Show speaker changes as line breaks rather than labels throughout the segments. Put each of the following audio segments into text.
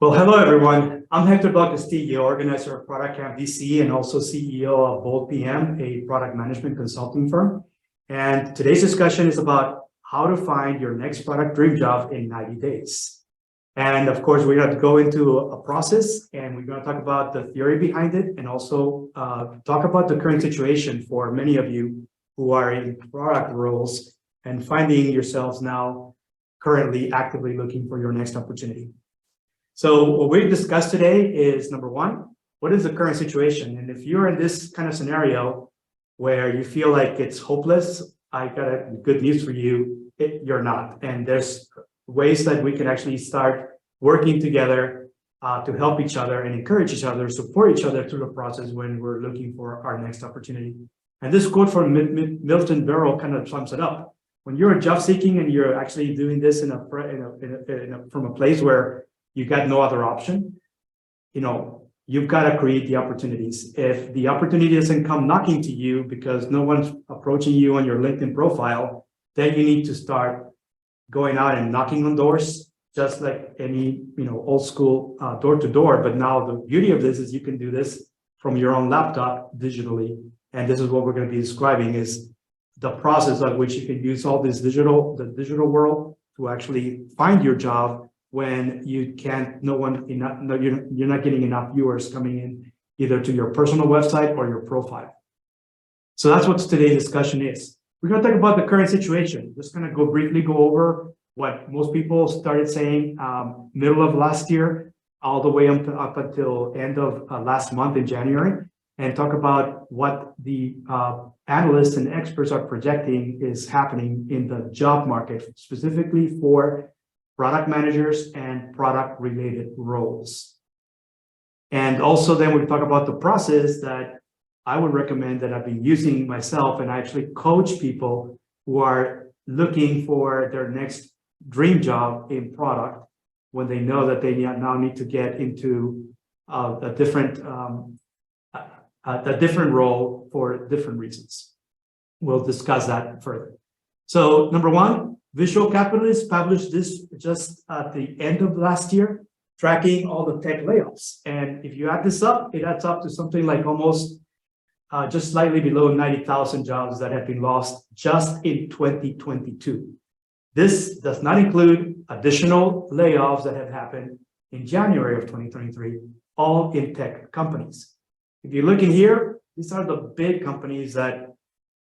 Well, hello everyone. I'm Hector Del Castillo, organizer of ProductCamp DC and also CEO of Bold PM, a product management consulting firm. And today's discussion is about how to find your next product dream job in 90 days. And of course, we're going to go into a process and we're going to talk about the theory behind it and also talk about the current situation for many of you who are in product roles and finding yourselves now currently actively looking for your next opportunity. So what we discussed today is, number one, what is the current situation? And if you're in this kind of scenario where you feel like it's hopeless, I got good news for you, you're not. And there's ways that we can actually start working together to help each other and encourage each other, support each other through the process when we're looking for our next opportunity. And this quote from Milton Berle kind of sums it up. When you're job seeking and you're actually doing this from a place where you got no other option, you've got to create the opportunities. If the opportunity doesn't come knocking to you because no one's approaching you on your LinkedIn profile, then you need to start going out and knocking on doors, just like any old school door to door. But now the beauty of this is you can do this from your own laptop digitally. And this is what we're going to be describing is the process of which you can use all this the digital world to actually find your job when you can't, you're not getting enough viewers coming in either to your personal website or your profile. So that's what today's discussion is. We're going to talk about the current situation. Just going to briefly go over what most people started saying middle of last year, all the way up until end of last month in January, and talk about what the analysts and experts are projecting is happening in the job market, specifically for product managers and product related roles. And also then we talk about the process that I would recommend that I've been using myself, and I actually coach people who are looking for their next dream job in product when they know that they now need to get into a different role for different reasons. We'll discuss that further. So number one, Visual Capitalist published this just at the end of last year, tracking all the tech layoffs. And if you add this up, it adds up to something like almost just slightly below 90,000 jobs that have been lost just in 2022. This does not include additional layoffs that have happened in January of 2023, all in tech companies. If you look in here, these are the big companies that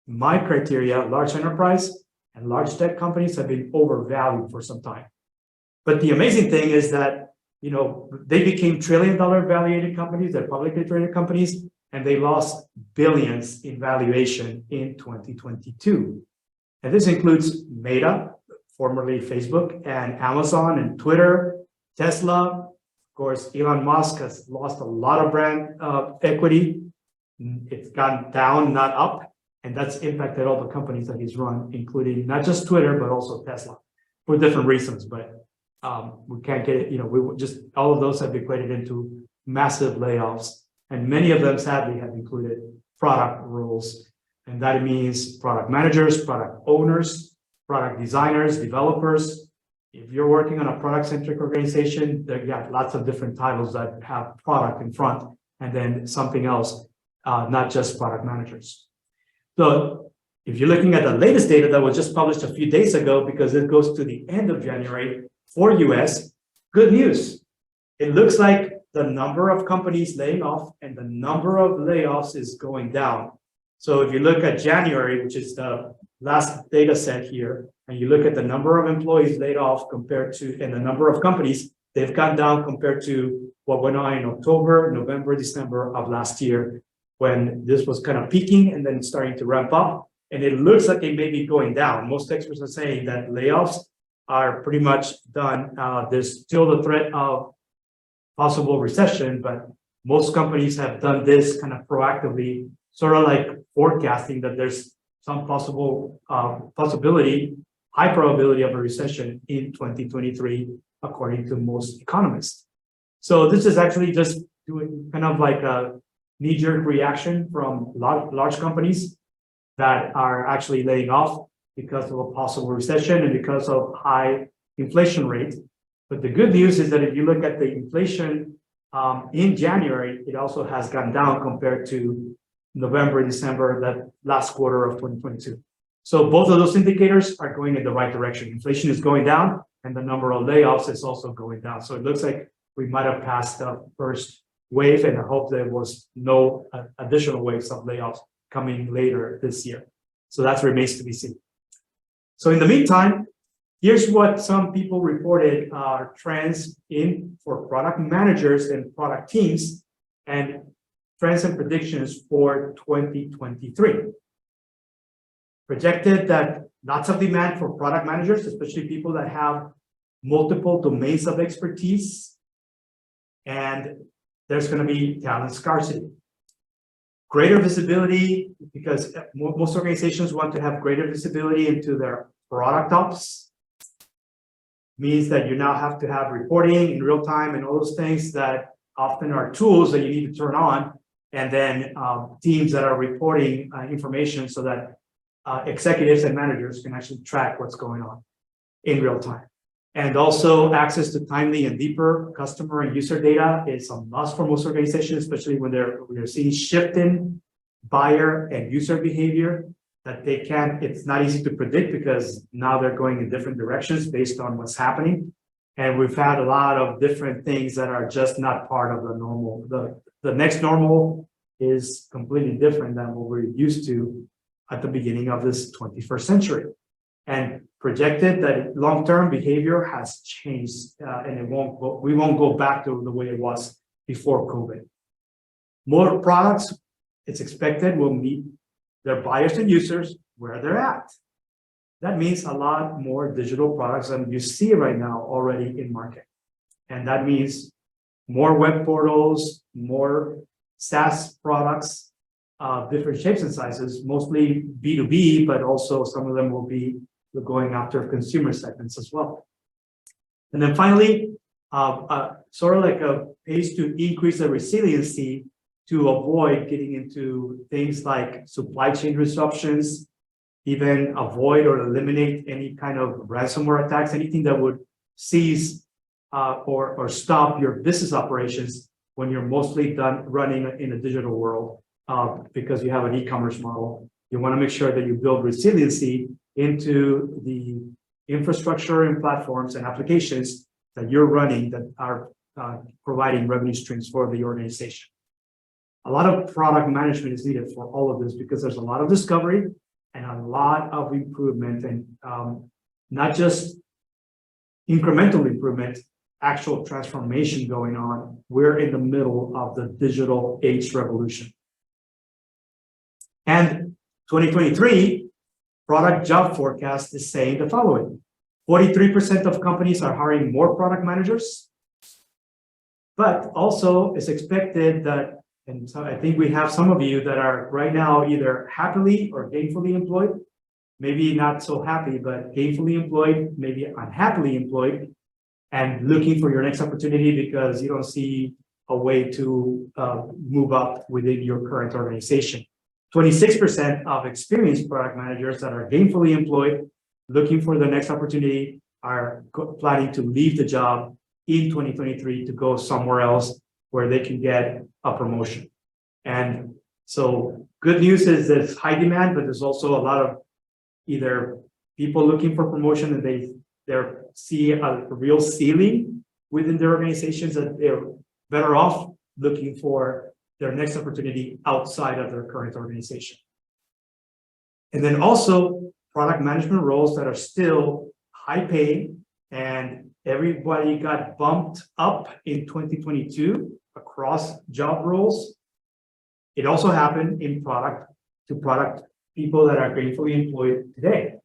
my criteria, large enterprise, and large tech companies have been overvalued for some time. But the amazing thing is that, they became trillion-dollar valuated companies, they're publicly traded companies, and they lost billions in valuation in 2022. And this includes Meta, formerly Facebook, and Amazon and Twitter, Tesla. Of course, Elon Musk has lost a lot of brand equity. It's gone down, not up. And that's impacted all the companies that he's run, including not just Twitter, but also Tesla for different reasons. But we can't get it, all of those have equated into massive layoffs. And many of them sadly have included product roles. And that means product managers, product owners, product designers, developers. If you're working on a product-centric organization, you got lots of different titles that have product in front and then something else, not just product managers. So if you're looking at the latest data that was just published a few days ago, because it goes to the end of January for US, good news. It looks like the number of companies laying off and the number of layoffs is going down. So if you look at January, which is the last data set here, and you look at the number of employees laid off compared to, and the number of companies, they've gone down compared to what went on in October, November, December of last year, when this was kind of peaking and then starting to ramp up. And it looks like it may be going down. Most experts are saying that layoffs are pretty much done. There's still the threat of possible recession, but most companies have done this kind of proactively, sort of like forecasting that there's some possibility, high probability of a recession in 2023, according to most economists. So this is actually just doing kind of like a knee-jerk reaction from large companies that are actually laying off because of a possible recession and because of high inflation rate. But the good news is that if you look at the inflation in January, it also has gone down compared to November, December, that last quarter of 2022. So both of those indicators are going in the right direction. Inflation is going down, and the number of layoffs is also going down. So it looks like we might have passed the first wave, and I hope there was no additional waves of layoffs coming later this year. So that remains to be seen. So in the meantime, here's what some people reported are trends for product managers and product teams, and trends and predictions for 2023. Projected that lots of demand for product managers, especially people that have multiple domains of expertise, and there's going to be talent scarcity. Greater visibility, because most organizations want to have greater visibility into their product ops. Means that you now have to have reporting in real time and all those things that often are tools that you need to turn on, and then teams that are reporting information so that executives and managers can actually track what's going on in real time. And also access to timely and deeper customer and user data is a must for most organizations, especially when we're seeing shift in buyer and user behavior that they can't, it's not easy to predict because now they're going in different directions based on what's happening. And we've had a lot of different things that are just not part of the normal. The next normal is completely different than what we're used to at the beginning of this 21st century. And projected that long-term behavior has changed and we won't go back to the way it was before COVID. More products, it's expected, will meet their buyers and users where they're at. That means a lot more digital products than you see right now already in market. And that means more web portals, more SaaS products, different shapes and sizes, mostly B2B, but also some of them will be going after consumer segments as well. And then finally, sort of like a pace to increase the resiliency to avoid getting into things like supply chain disruptions, even avoid or eliminate any kind of ransomware attacks, anything that would seize or stop your business operations when you're mostly done running in a digital world because you have an e-commerce model. You want to make sure that you build resiliency into the infrastructure and platforms and applications that you're running that are providing revenue streams for the organization. A lot of product management is needed for all of this because there's a lot of discovery and a lot of improvement, and not just incremental improvement, actual transformation going on. We're in the middle of the digital age revolution. And 2023 Product Job Forecast is saying the following: 43% of companies are hiring more product managers, but also it's expected that, and so I think we have some of you that are right now either happily or gainfully employed, maybe not so happy, but gainfully employed, maybe unhappily employed, and looking for your next opportunity because you don't see a way to move up within your current organization. 26% of experienced product managers that are gainfully employed, looking for the next opportunity, are planning to leave the job in 2023 to go somewhere else where they can get a promotion. And so good news is there's high demand, but there's also a lot of either people looking for promotion and they see a real ceiling within their organizations that they're better off looking for their next opportunity outside of their current organization. And then also product management roles that are still high paying, and everybody got bumped up in 2022 across job roles. It also happened in product to product people that are gainfully employed today.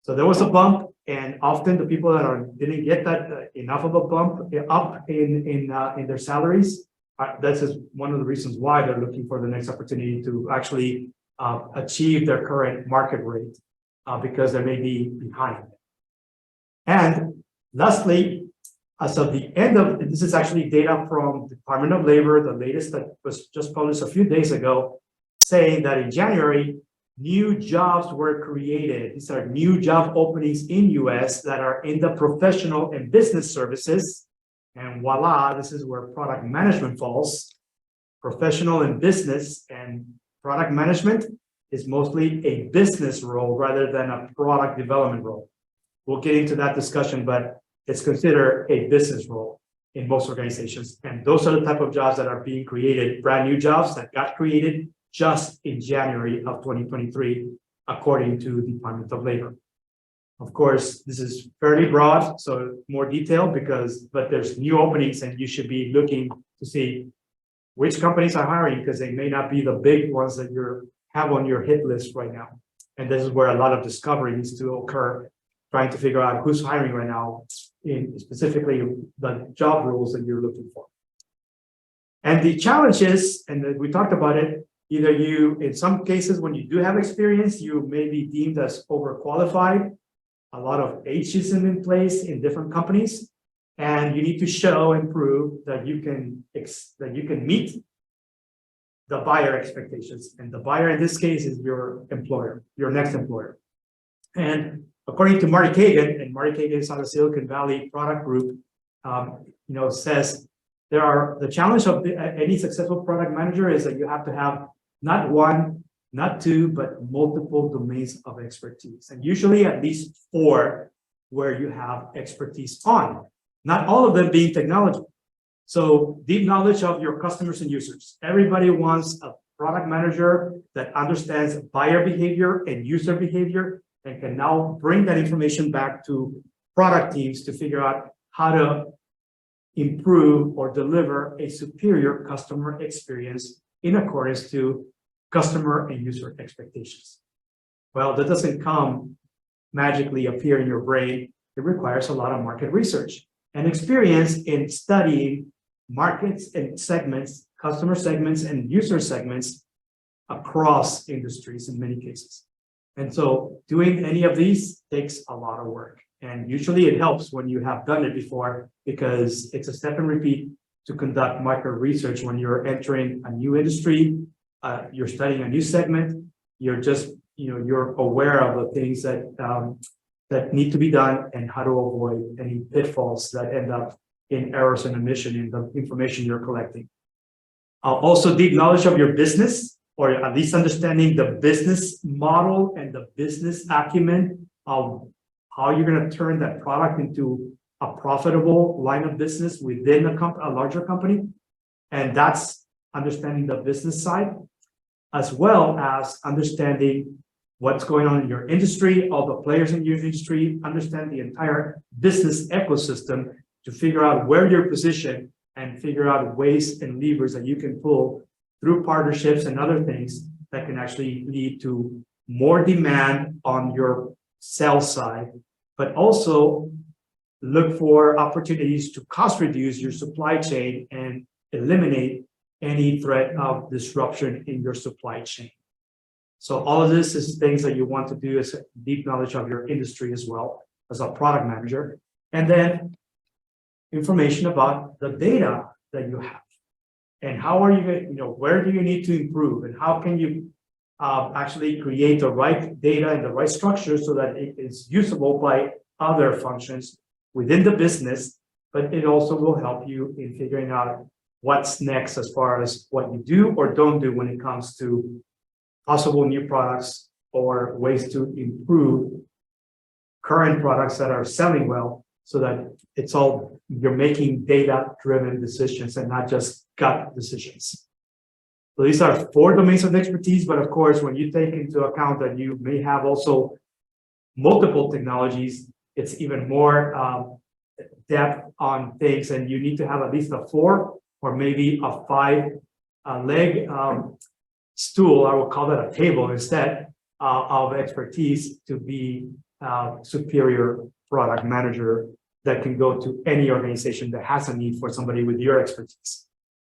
So there was a bump, and often the people that didn't get that enough of a bump up in their salaries. That's just one of the reasons why they're looking for the next opportunity to actually achieve their current market rate because they may be behind. And lastly, as of the end of, this is actually data from the Department of Labor, the latest that was just published a few days ago, saying that in January, new jobs were created. These are new job openings in US that are in the professional and business services. And voila, this is where product management falls. Professional and business, and product management is mostly a business role rather than a product development role. We'll get into that discussion, but it's considered a business role in most organizations. And those are the type of jobs that are being created, brand new jobs that got created just in January of 2023, according to the Department of Labor. Of course, this is fairly broad, so more detailed but there's new openings and you should be looking to see which companies are hiring, because they may not be the big ones that you have on your hit list right now. And this is where a lot of discovery needs to occur, trying to figure out who's hiring right now, in specifically the job roles that you're looking for. And the challenge is, and we talked about it, either you, in some cases, when you do have experience, you may be deemed as overqualified. A lot of ageism in place in different companies, and you need to show and prove that you can meet the buyer expectations. And the buyer in this case is your employer, your next employer. And according to Marty Kagan, and Marty Kagan is on the Silicon Valley product group, says the challenge of any successful product manager is that you have to have not one, not two, but multiple domains of expertise, and usually at least 4 where you have expertise on, not all of them being technology. So deep knowledge of your customers and users. Everybody wants a product manager that understands buyer behavior and user behavior and can now bring that information back to product teams to figure out how to improve or deliver a superior customer experience in accordance to customer and user expectations. Well, that doesn't magically appear in your brain. It requires a lot of market research and experience in studying markets and segments, customer segments and user segments across industries in many cases. And so doing any of these takes a lot of work. And usually it helps when you have done it before, because it's a step and repeat to conduct market research when you're entering a new industry, you're studying a new segment, you're just, you're aware of the things that need to be done and how to avoid any pitfalls that end up in errors and omission in the information you're collecting. Also, deep knowledge of your business, or at least understanding the business model and the business acumen of how you're going to turn that product into a profitable line of business within a larger company. And that's understanding the business side, as well as understanding what's going on in your industry, all the players in your industry, understand the entire business ecosystem to figure out where you're positioned and figure out ways and levers that you can pull through partnerships and other things that can actually lead to more demand on your sales side, but also look for opportunities to cost reduce your supply chain and eliminate any threat of disruption in your supply chain. So all of this is things that you want to do as a deep knowledge of your industry as well as a product manager. And then information about the data that you have and how are you going to, where do you need to improve and how can you actually create the right data and the right structure so that it is usable by other functions within the business, but it also will help you in figuring out what's next as far as what you do or don't do when it comes to possible new products or ways to improve current products that are selling well, so that you're making data-driven decisions and not just gut decisions. So these are 4 domains of expertise, but of course, when you take into account that you may have also multiple technologies, it's even more depth on things, and you need to have at least a 4 or maybe a 5 leg stool, I will call that a table instead, of expertise to be superior product manager that can go to any organization that has a need for somebody with your expertise.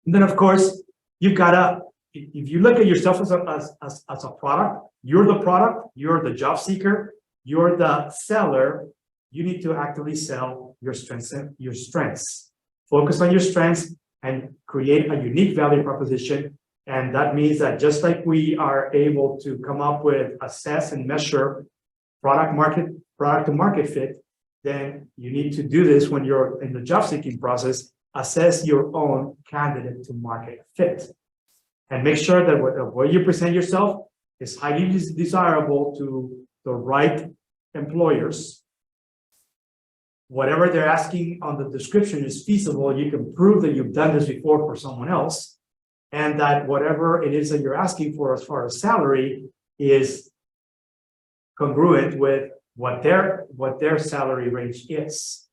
And then, of course, you've got to, if you look at yourself as a product, you're the job seeker, you're the seller, you need to actively sell your strengths. Focus on your strengths and create a unique value proposition And that means that just like we are able to come up with, assess and measure product to market fit, then you need to do this when you're in the job seeking process, assess your own candidate to market fit. And make sure that what you present yourself is highly desirable to the right employers. Whatever they're asking on the description is feasible. You can prove that you've done this before for someone else, and that whatever it is that you're asking for as far as salary is congruent with what their salary range is.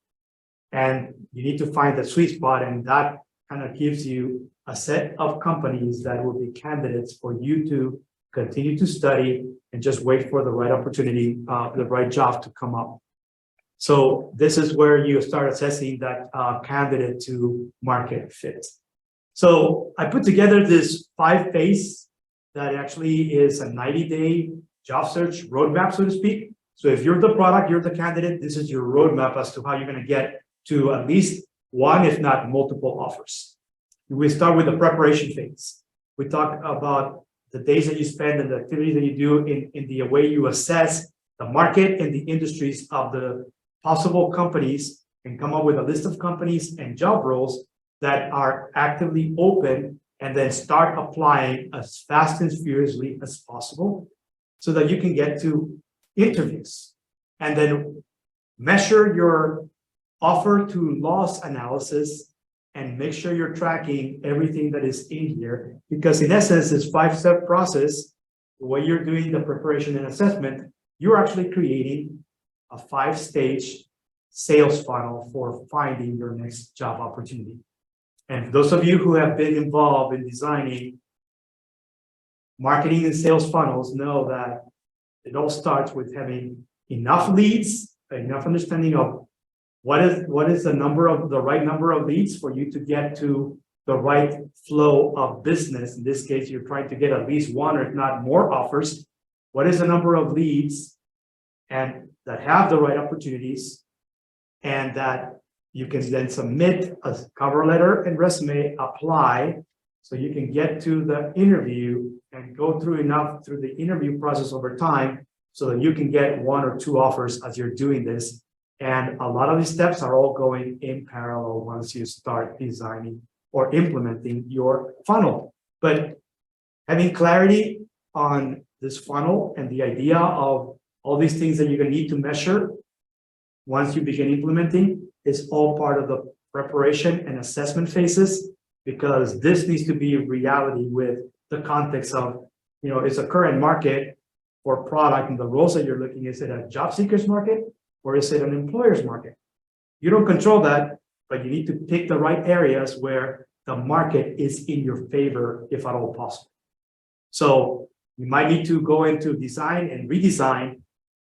And you need to find the sweet spot, and that kind of gives you a set of companies that will be candidates for you to continue to study and just wait for the right opportunity, the right job to come up. So this is where you start assessing that candidate to market fit. So I put together this 5-phase that actually is a 90-day job search roadmap, so to speak. So if you're the product, you're the candidate, this is your roadmap as to how you're going to get to at least one, if not multiple offers. We start with the preparation phase. We talk about the days that you spend and the activities that you do in the way you assess the market and the industries of the possible companies, and come up with a list of companies and job roles that are actively open, and then start applying as fast and furiously as possible so that you can get to interviews, and then measure your offer to loss analysis and make sure you're tracking everything that is in here, because in essence, this 5-step process, the way you're doing the preparation and assessment, you're actually creating a 5-stage sales funnel for finding your next job opportunity. And those of you who have been involved in designing marketing and sales funnels know that it all starts with having enough leads, enough understanding of what is the right number of leads for you to get to the right flow of business. In this case, you're trying to get at least one, or if not more offers. What is the number of leads and that have the right opportunities, and that you can then submit a cover letter and resume, apply, so you can get to the interview and go through enough through the interview process over time so that you can get 1 or 2 offers as you're doing this. And a lot of these steps are all going in parallel once you start designing or implementing your funnel. But having clarity on this funnel and the idea of all these things that you're going to need to measure once you begin implementing is all part of the preparation and assessment phases, because this needs to be reality with the context of, it's a current market for product, and the roles that you're looking, is it a job seekers market or is it an employer's market? You don't control that, but you need to pick the right areas where the market is in your favor, if at all possible. So you might need to go into design and redesign.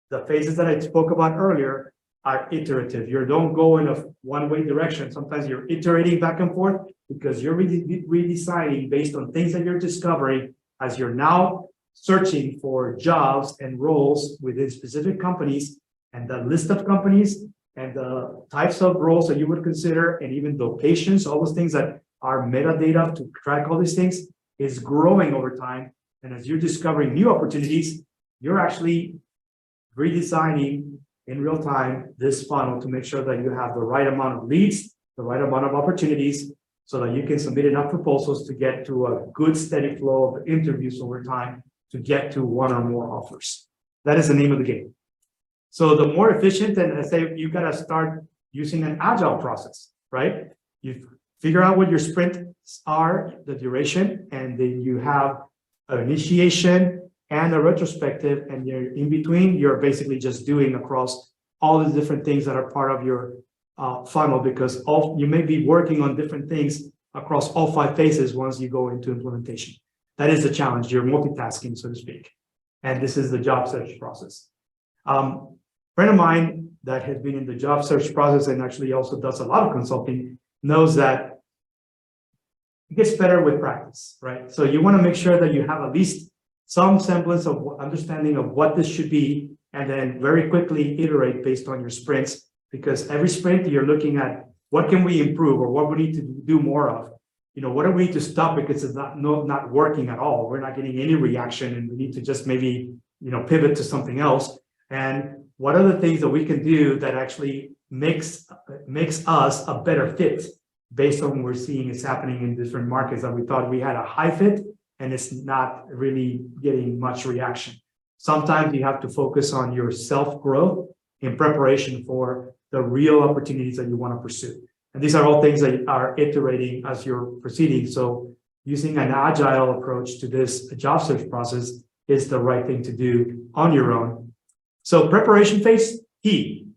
The phases that I spoke about earlier are iterative. You don't go in a one-way direction. Sometimes you're iterating back and forth because you're redesigning based on things that you're discovering as you're now searching for jobs and roles within specific companies, and the list of companies and the types of roles that you would consider, and even locations, all those things that are metadata to track all these things, is growing over time. And as you're discovering new opportunities, you're actually redesigning in real time this funnel to make sure that you have the right amount of leads, the right amount of opportunities, so that you can submit enough proposals to get to a good steady flow of interviews over time to get to 1 or more offers. That is the name of the game. So the more efficient, and I say, you got to start using an agile process, right? You figure out what your sprints are, the duration, and then you have an initiation and a retrospective, and you're in between, you're basically just doing across all the different things that are part of your funnel, because you may be working on different things across all 5 phases once you go into implementation. That is the challenge. You're multitasking, so to speak. And this is the job search process. Friend of mine that has been in the job search process and actually also does a lot of consulting knows that it gets better with practice, right? So you want to make sure that you have at least some semblance of understanding of what this should be, and then very quickly iterate based on your sprints, because every sprint you're looking at what can we improve or what we need to do more of. what do we need to stop because it's not working at all? We're not getting any reaction, and we need to just maybe, pivot to something else. And what are the things that we can do that actually makes us a better fit based on what we're seeing is happening in different markets that we thought we had a high fit and it's not really getting much reaction. Sometimes you have to focus on your self-growth in preparation for the real opportunities that you want to pursue. And these are all things that are iterating as you're proceeding. So using an agile approach to this job search process is the right thing to do on your own. So preparation phase, key.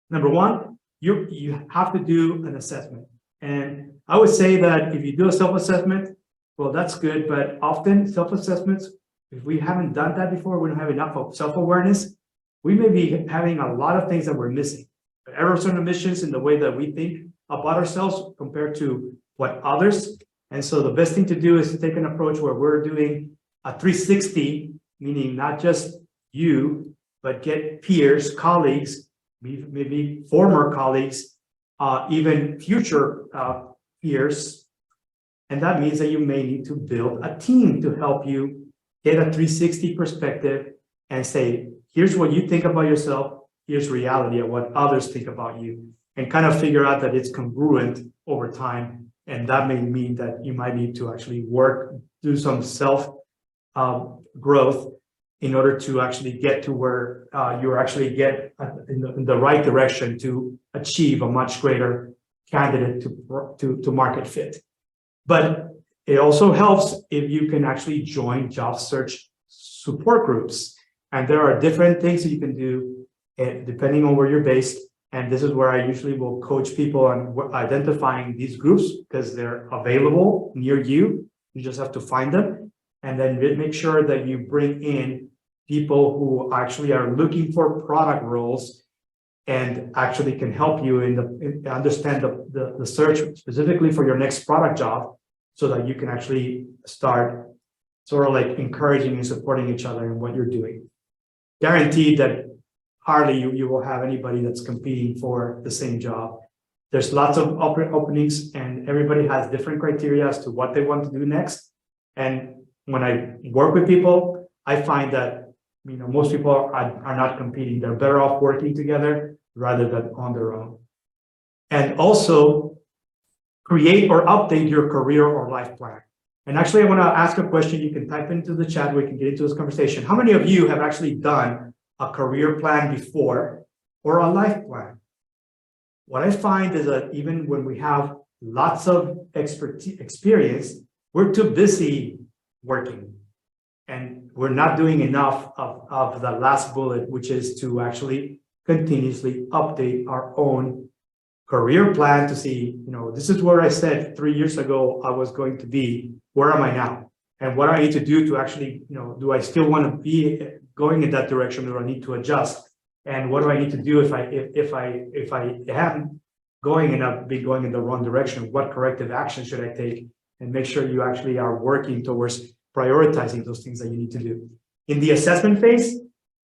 Number one, you have to do an assessment. And I would say that if you do a self-assessment, well, that's good. But often self-assessments, if we haven't done that before, we don't have enough of self-awareness, we may be having a lot of things that we're missing. Errors and omissions in the way that we think about ourselves compared to what others. And so the best thing to do is to take an approach where we're doing a 360, meaning not just you, but get peers, colleagues, maybe former colleagues, even future peers. And that means that you may need to build a team to help you get a 360 perspective and say, here's what you think about yourself, here's reality of what others think about you, and kind of figure out that it's congruent over time. And that may mean that you might need to actually do some self growth in order to actually get to where you actually get in the right direction to achieve a much greater candidate to market fit. But it also helps if you can actually join job search support groups. And there are different things that you can do depending on where you're based. And this is where I usually will coach people on identifying these groups because they're available near you. You just have to find them. And then make sure that you bring in people who actually are looking for product roles and actually can help you understand the search specifically for your next product job, so that you can actually start sort of like encouraging and supporting each other in what you're doing. Guaranteed that hardly you will have anybody that's competing for the same job. There's lots of openings and everybody has different criteria as to what they want to do next. And when I work with people, I find that most people are not competing. They're better off working together rather than on their own. And also create or update your career or life plan. And actually, I want to ask a question. You can type into the chat. We can get into this conversation. How many of you have actually done a career plan before or a life plan? What I find is that even when we have lots of experience, we're too busy working. And we're not doing enough of the last bullet, which is to actually continuously update our own career plan to see, this is where I said 3 years ago I was going to be. Where am I now? And what I need to do to actually, do I still want to be going in that direction, or I need to adjust? And what do I need to do if I am going and I've been going in the wrong direction? What corrective action should I take? And make sure you actually are working towards prioritizing those things that you need to do. In the assessment phase,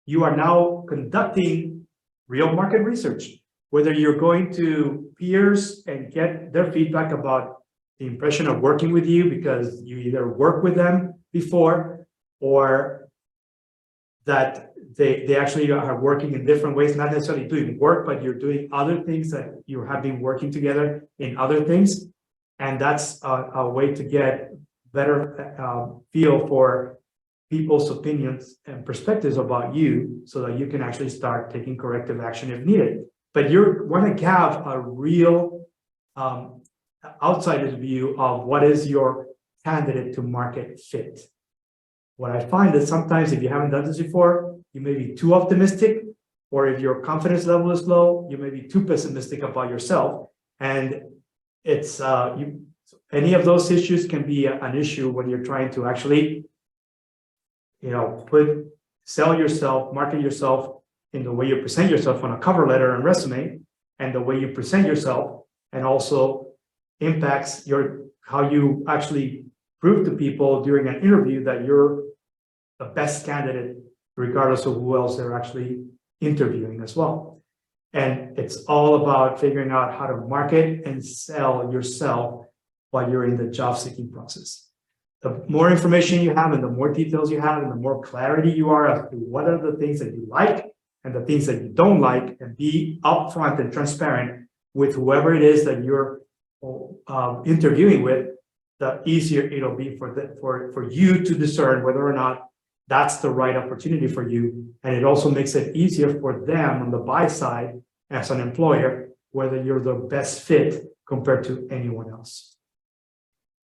you are now conducting real market research, whether you're going to peers and get their feedback about the impression of working with you because you either worked with them before or that they actually are working in different ways, not necessarily doing work, but you're doing other things that you have been working together in other things. And that's a way to get better feel for people's opinions and perspectives about you so that you can actually start taking corrective action if needed. But you want to have a real outsider's view of what is your candidate to market fit. What I find is sometimes if you haven't done this before, you may be too optimistic, or if your confidence level is low, you may be too pessimistic about yourself. And it's any of those issues can be an issue when you're trying to actually, sell yourself, market yourself in the way you present yourself on a cover letter and resume, and the way you present yourself, and also impacts how you actually prove to people during an interview that you're the best candidate, regardless of who else they're actually interviewing as well. And it's all about figuring out how to market and sell yourself while you're in the job seeking process. The more information you have and the more details you have and the more clarity you are as to what are the things that you like and the things that you don't like, and be upfront and transparent with whoever it is that you're interviewing with, the easier it'll be for you to discern whether or not that's the right opportunity for you. And it also makes it easier for them on the buy side as an employer, whether you're the best fit compared to anyone else.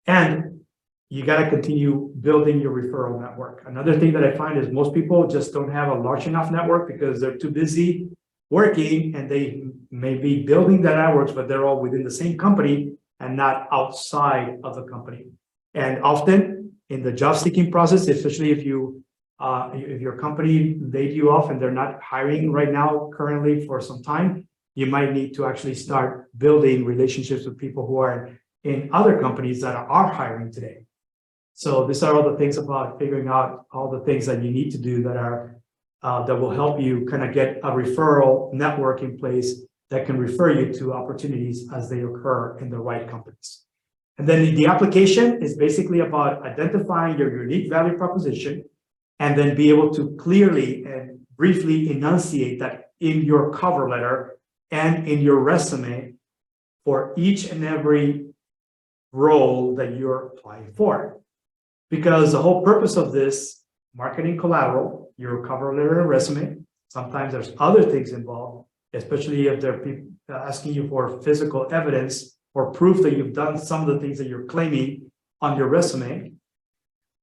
And you got to continue building your referral network. Another thing that I find is most people just don't have a large enough network because they're too busy working, and they may be building their networks, but they're all within the same company and not outside of the company. And often in the job seeking process, especially if your company laid you off and they're not hiring right now currently for some time, you might need to actually start building relationships with people who are in other companies that are hiring today. So these are all the things about figuring out all the things that you need to do that will help you kind of get a referral network in place that can refer you to opportunities as they occur in the right companies. And then the application is basically about identifying your unique value proposition and then be able to clearly and briefly enunciate that in your cover letter and in your resume for each and every role that you're applying for. Because the whole purpose of this marketing collateral, your cover letter and resume, sometimes there's other things involved, especially if they're asking you for physical evidence or proof that you've done some of the things that you're claiming on your resume.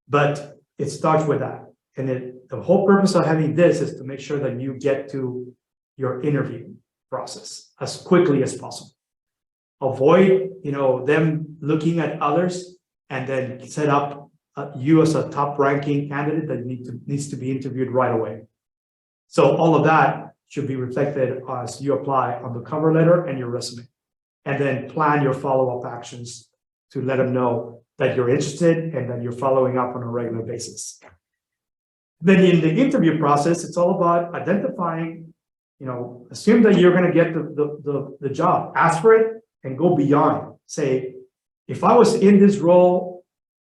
But it starts with that. And the whole purpose of having this is to make sure that you get to your interview process as quickly as possible. Avoid, them looking at others and then set up you as a top ranking candidate that needs to be interviewed right away. So all of that should be reflected as you apply on the cover letter and your resume. And then plan your follow-up actions to let them know that you're interested and that you're following up on a regular basis. Then in the interview process, it's all about identifying, assume that you're going to get the job, ask for it and go beyond. Say, if I was in this role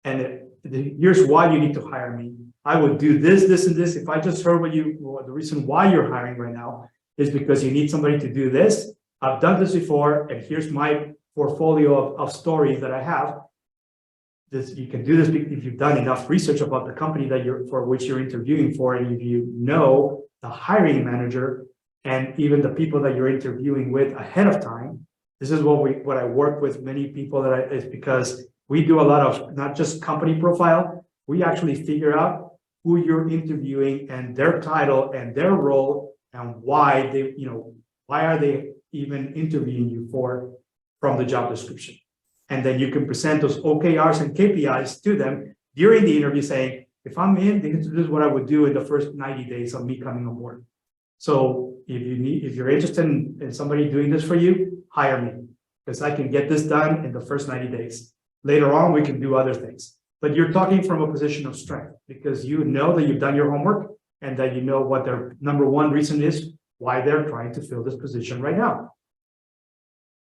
and here's why you need to hire me, I would do this, this, and this. If I just heard the reason why you're hiring right now is because you need somebody to do this. I've done this before, and here's my portfolio of stories that I have. You can do this if you've done enough research about the company for which you're interviewing for, and if you know the hiring manager and even the people that you're interviewing with ahead of time. This is what I work with many people is because we do a lot of not just company profile, we actually figure out who you're interviewing and their title and their role and why are they even interviewing you from the job description. And then you can present those OKRs and KPIs to them during the interview saying, if I'm in, this is what I would do in the first 90 days of me coming on board. So if you're interested in somebody doing this for you, hire me because I can get this done in the first 90 days. Later on, we can do other things. But you're talking from a position of strength because you know that you've done your homework and that you know what their number one reason is why they're trying to fill this position right now.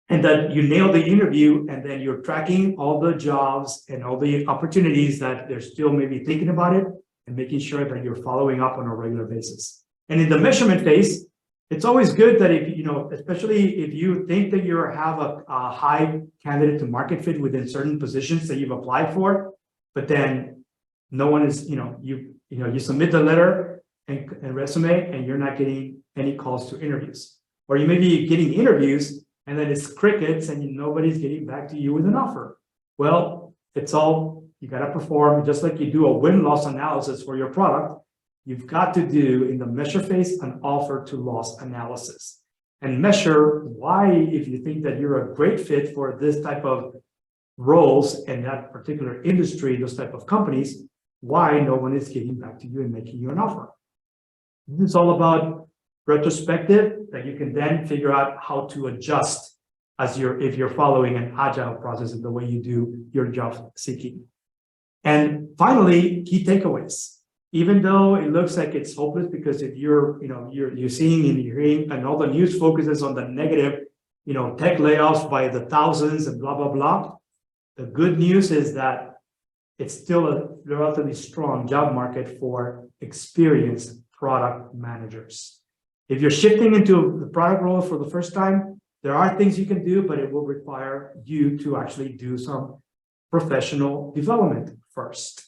And that you nail the interview and then you're tracking all the jobs and all the opportunities that they're still maybe thinking about it and making sure that you're following up on a regular basis. And in the measurement phase, it's always good that especially if you think that you have a high candidate to market fit within certain positions that you've applied for, but then no one is, you submit the letter and resume and you're not getting any calls to interviews. Or you may be getting interviews and then it's crickets and nobody's getting back to you with an offer. Well, you got to perform just like you do a win-loss analysis for your product. You've got to do in the measure phase an offer to loss analysis and measure why, if you think that you're a great fit for this type of roles in that particular industry, those type of companies, why no one is getting back to you and making you an offer. This is all about retrospective that you can then figure out how to adjust if you're following an agile process in the way you do your job seeking. And finally, key takeaways. Even though it looks like it's hopeless because if you're seeing and you're hearing and all the news focuses on the negative, tech layoffs by the thousands and blah, blah, blah. The good news is that it's still a relatively strong job market for experienced product managers. If you're shifting into the product role for the first time, there are things you can do, but it will require you to actually do some professional development first.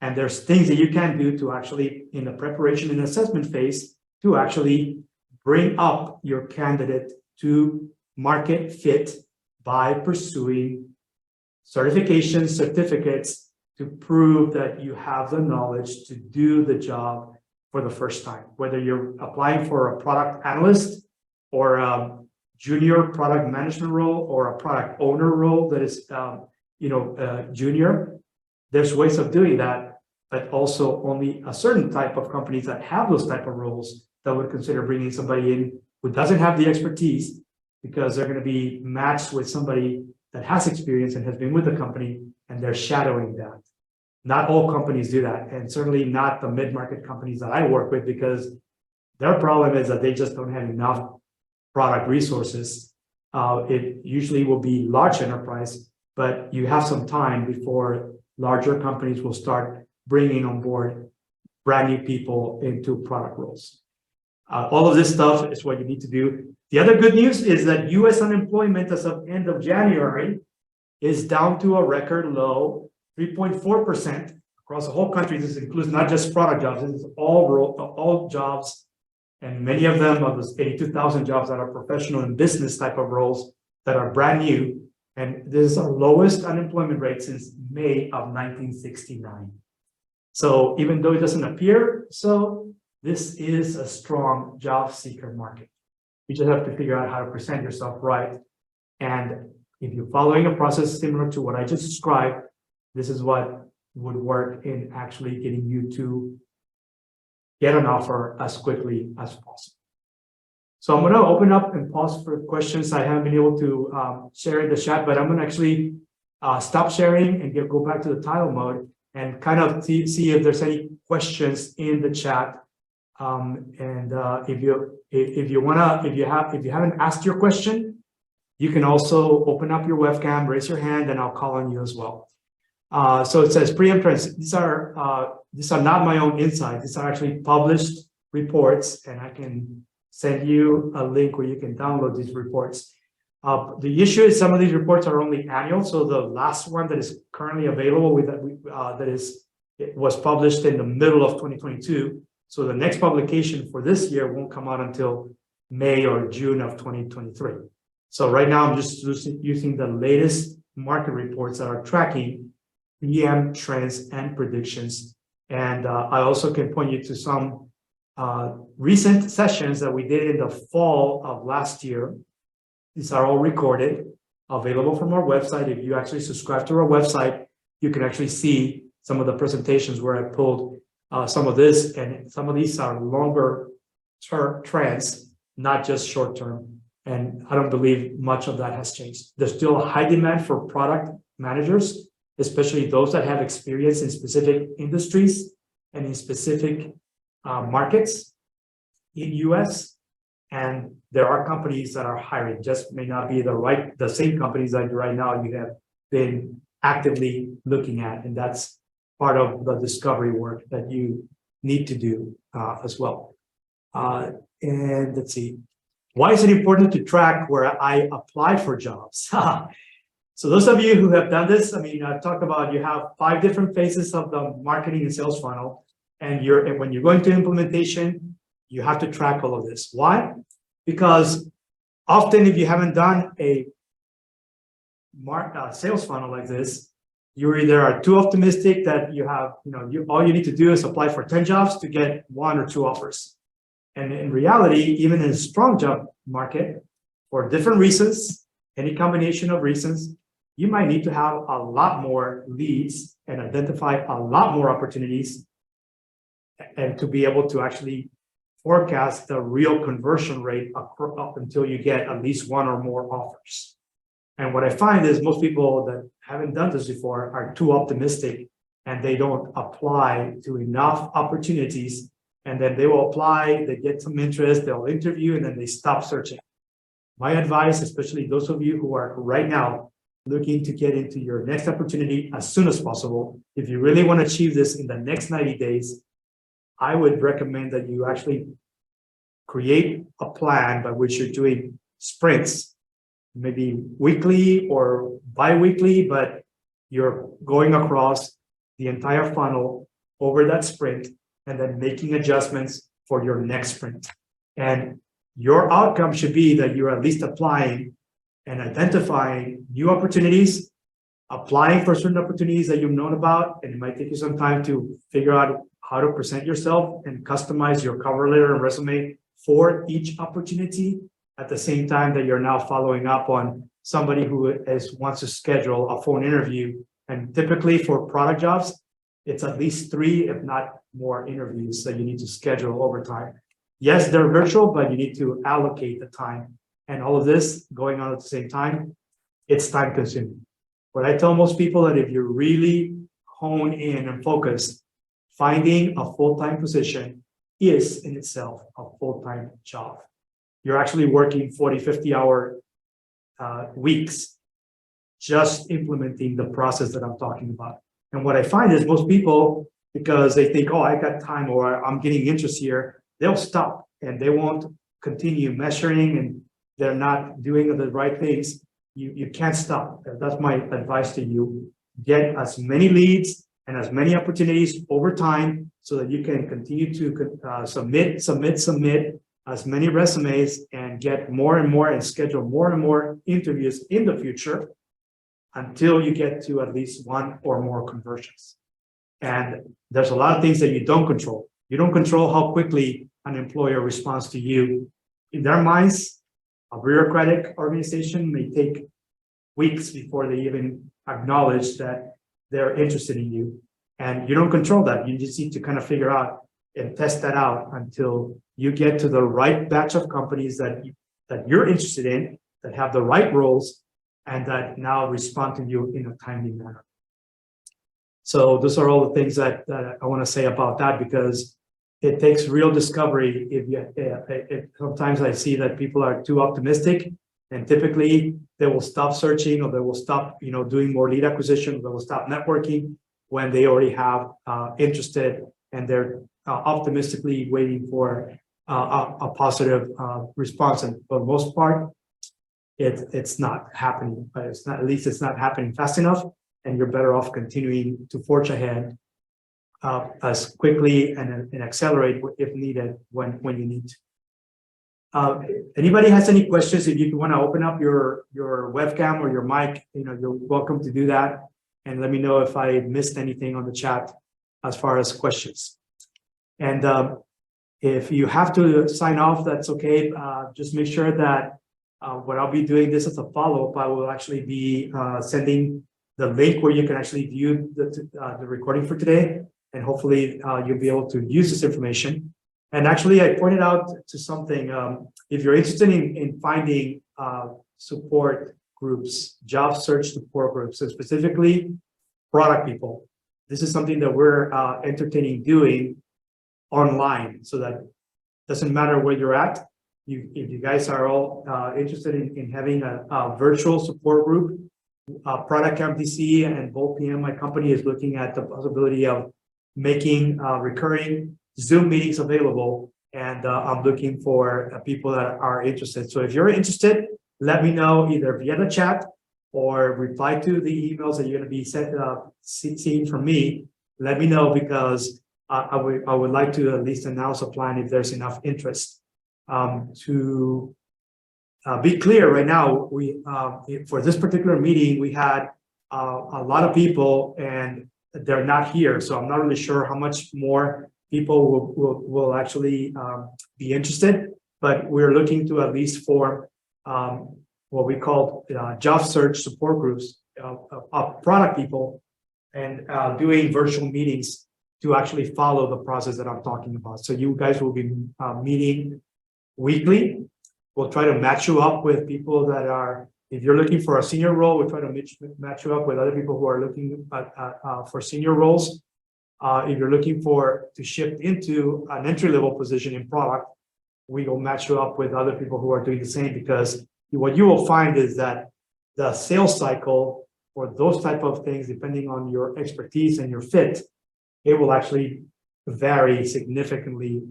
And there's things that you can do to actually, in the preparation and assessment phase, to actually bring up your candidate to market fit by pursuing certifications, certificates to prove that you have the knowledge to do the job for the first time. Whether you're applying for a product analyst or a junior product management role or a product owner role that is, junior, there's ways of doing that, but also only a certain type of companies that have those type of roles that would consider bringing somebody in who doesn't have the expertise, because they're going to be matched with somebody that has experience and has been with the company, and they're shadowing that. Not all companies do that, and certainly not the mid-market companies that I work with, because their problem is that they just don't have enough product resources. It usually will be large enterprise, but you have some time before larger companies will start bringing on board brand new people into product roles. All of this stuff is what you need to do. The other good news is that U.S. unemployment as of end of January is down to a record low 3.4% across the whole country. This includes not just product jobs, this is all jobs, and many of them are those 82,000 jobs that are professional and business type of roles that are brand new. And this is our lowest unemployment rate since May of 1969. So even though it doesn't appear so, this is a strong job seeker market. You just have to figure out how to present yourself right. And if you're following a process similar to what I just described, this is what would work in actually getting you to get an offer as quickly as possible. So I'm going to open up and pause for questions. I haven't been able to share in the chat, but I'm going to actually stop sharing and go back to the title mode and kind of see if there's any questions in the chat. If you haven't asked your question, you can also open up your webcam, raise your hand, and I'll call on you as well. So it says preempt trends. These are not my own insights. These are actually published reports, and I can send you a link where you can download these reports. The issue is some of these reports are only annual. So the last one that is currently available it was published in the middle of 2022. So the next publication for this year won't come out until May or June of 2023. So right now I'm just using the latest market reports that are tracking PM trends and predictions. And I also can point you to some recent sessions that we did in the fall of last year. These are all recorded, available from our website. If you actually subscribe to our website, you can actually see some of the presentations where I pulled some of this, and some of these are longer term trends, not just short term. And I don't believe much of that has changed. There's still a high demand for product managers, especially those that have experience in specific industries and in specific markets in US. And there are companies that are hiring, just may not be the same companies that right now you have been actively looking at. And that's part of the discovery work that you need to do as well. And let's see, why is it important to track where I apply for jobs? So those of you who have done this, I mean, I've talked about you have 5 different phases of the marketing and sales funnel, and when you're going to implementation, you have to track all of this. Why? Because often if you haven't done a sales funnel like this, you either are too optimistic that you have, all you need to do is apply for 10 jobs to get 1 or 2 offers. And in reality, even in a strong job market, for different reasons, any combination of reasons, you might need to have a lot more leads and identify a lot more opportunities, and to be able to actually forecast the real conversion rate up until you get at least 1 or more offers. And what I find is most people that haven't done this before are too optimistic, and they don't apply to enough opportunities. And then they will apply, they get some interest, they'll interview, and then they stop searching. My advice, especially those of you who are right now looking to get into your next opportunity as soon as possible, if you really want to achieve this in the next 90 days, I would recommend that you actually create a plan by which you're doing sprints, maybe weekly or bi-weekly, but you're going across the entire funnel over that sprint and then making adjustments for your next sprint. And your outcome should be that you're at least applying and identifying new opportunities, applying for certain opportunities that you've known about, and it might take you some time to figure out how to present yourself and customize your cover letter and resume for each opportunity, at the same time that you're now following up on somebody who wants to schedule a phone interview. And typically for product jobs, it's at least 3, if not more, interviews that you need to schedule over time. Yes, they're virtual, but you need to allocate the time. And all of this going on at the same time, it's time consuming. What I tell most people that if you really hone in and focus, finding a full-time position is in itself a full-time job. You're actually working 40, 50-hour weeks just implementing the process that I'm talking about. And what I find is most people, because they think, oh, I got time or I'm getting interest here, they'll stop and they won't continue measuring and they're not doing the right things. You can't stop. That's my advice to you. Get as many leads and as many opportunities over time so that you can continue to submit as many resumes and get more and more and schedule more and more interviews in the future until you get to at least 1 or more conversions. And there's a lot of things that you don't control. You don't control how quickly an employer responds to you. In their minds, a bureaucratic organization may take weeks before they even acknowledge that they're interested in you. And you don't control that. You just need to kind of figure out and test that out until you get to the right batch of companies that you're interested in, that have the right roles, and that now respond to you in a timely manner. So those are all the things that I want to say about that, because it takes real discovery. Sometimes I see that people are too optimistic, and typically they will stop searching, or they will stop, doing more lead acquisition, or they will stop networking when they already have interested, and they're optimistically waiting for a positive response. And for the most part, it's not happening. But at least it's not happening fast enough, and you're better off continuing to forge ahead as quickly and accelerate if needed when you need to. Anybody has any questions? If you want to open up your webcam or your mic, you're welcome to do that, and let me know if I missed anything on the chat as far as questions. And if you have to sign off, that's okay. Just make sure that what I'll be doing this as a follow-up, I will actually be sending the link where you can actually view the recording for today, and hopefully you'll be able to use this information. And actually, I pointed out to something, if you're interested in finding support groups, job search support groups, and specifically product people, this is something that we're entertaining doing online, so that doesn't matter where you're at. If you guys are all interested in having a virtual support group, ProductCamp DC and Bolt PM, my company, is looking at the possibility of making recurring Zoom meetings available, and I'm looking for people that are interested. So if you're interested, let me know either via the chat or reply to the emails that you're going to be seeing from me. Let me know, because I would like to at least announce a plan if there's enough interest. To be clear, right now, for this particular meeting, we had a lot of people, and they're not here, so I'm not really sure how much more people will actually be interested. But we're looking to at least form what we call job search support groups of product people, and doing virtual meetings to actually follow the process that I'm talking about. So you guys will be meeting weekly. We'll try to match you up with people that are, if you're looking for a senior role, we'll try to match you up with other people who are looking for senior roles. If you're looking to shift into an entry-level position in product, we will match you up with other people who are doing the same, because what you will find is that the sales cycle for those type of things, depending on your expertise and your fit, it will actually vary significantly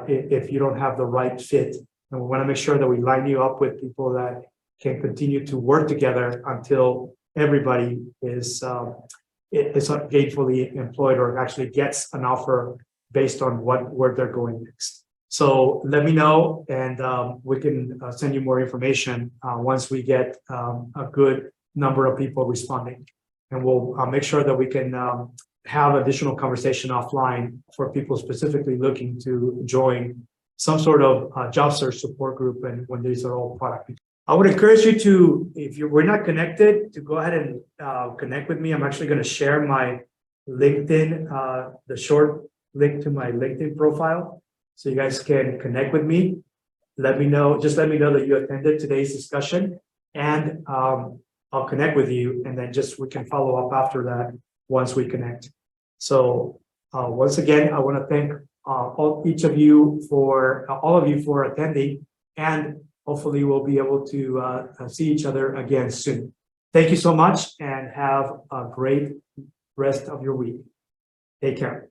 if you don't have the right fit. And we want to make sure that we line you up with people that can continue to work together until everybody is gainfully employed or actually gets an offer based on where they're going next. So let me know, and we can send you more information once we get a good number of people responding. And we'll make sure that we can have additional conversation offline for people specifically looking to join some sort of job search support group, and when these are all product people. I would encourage you to, if we're not connected, to go ahead and connect with me. I'm actually going to share my LinkedIn, the short link to my LinkedIn profile, so you guys can connect with me. Let me know, just let me know that you attended today's discussion, and I'll connect with you, and then we can follow up after that once we connect. So once again, I want to thank all of you for attending, and hopefully we'll be able to see each other again soon. Thank you so much, and have a great rest of your week. Take care.